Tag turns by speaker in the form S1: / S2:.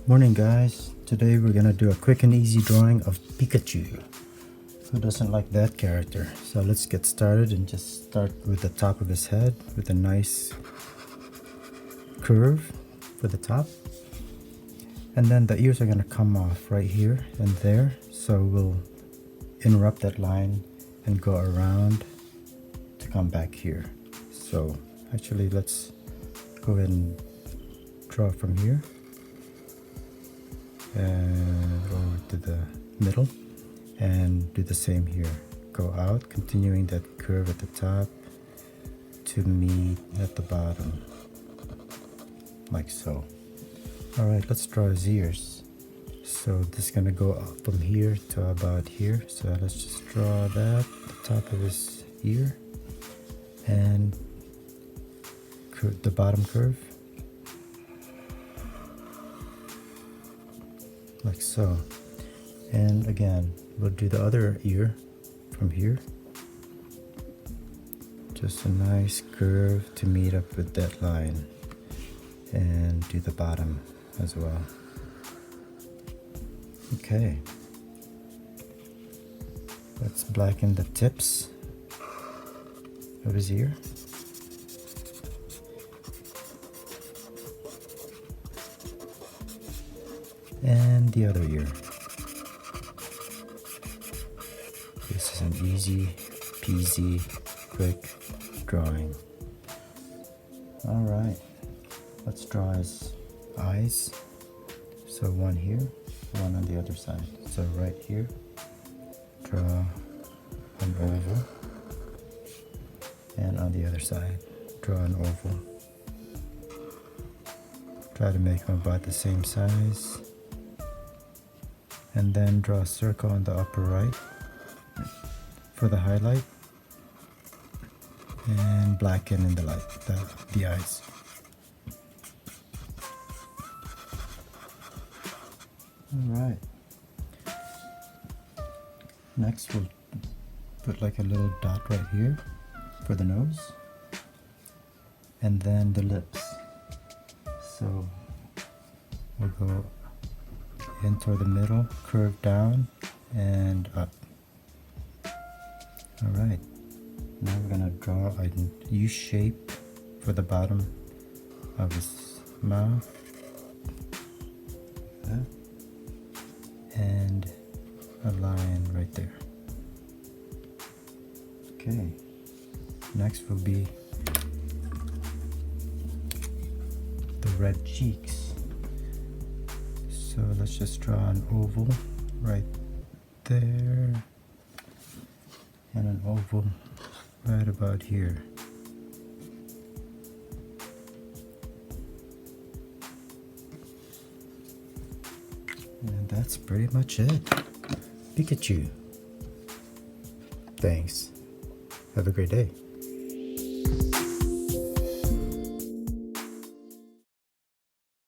S1: Morning guys, today we're gonna do a quick and easy drawing of Pikachu. Who doesn't like that character? So let's get started and just start with the top of his head with a nice curve for the top. And then the ears are gonna come off right here and there. So we'll interrupt that line and go around to come back here. So actually let's go ahead and draw from here and over to the middle and do the same here. Go out, continuing that curve at the top to meet at the bottom, like so. Alright, let's draw his ears. So this is gonna go up from here to about here. So let's just draw that, the top of his ear, and the bottom curve, like so. And again, we'll do the other ear from here. Just a nice curve to meet up with that line, and do the bottom as well. Okay, let's blacken the tips of his ear. And the other ear. This is an easy peasy quick drawing. Alright, let's draw his eyes. So one here, one on the other side. So right here, draw an oval, and on the other side, draw an oval. Try to make them about the same size. And then draw a circle on the upper right for the highlight, and blacken in the light, the eyes. Alright, next we'll put like a little dot right here for the nose, and then the lips. So we'll go in toward the middle, curve down and up. Alright, now we're gonna draw a U shape for the bottom of his mouth, like that, and a line right there. Okay, next will be the red cheeks. So let's just draw an oval right there, and an oval right about here. And that's pretty much it. Pikachu. Thanks. Have a great day.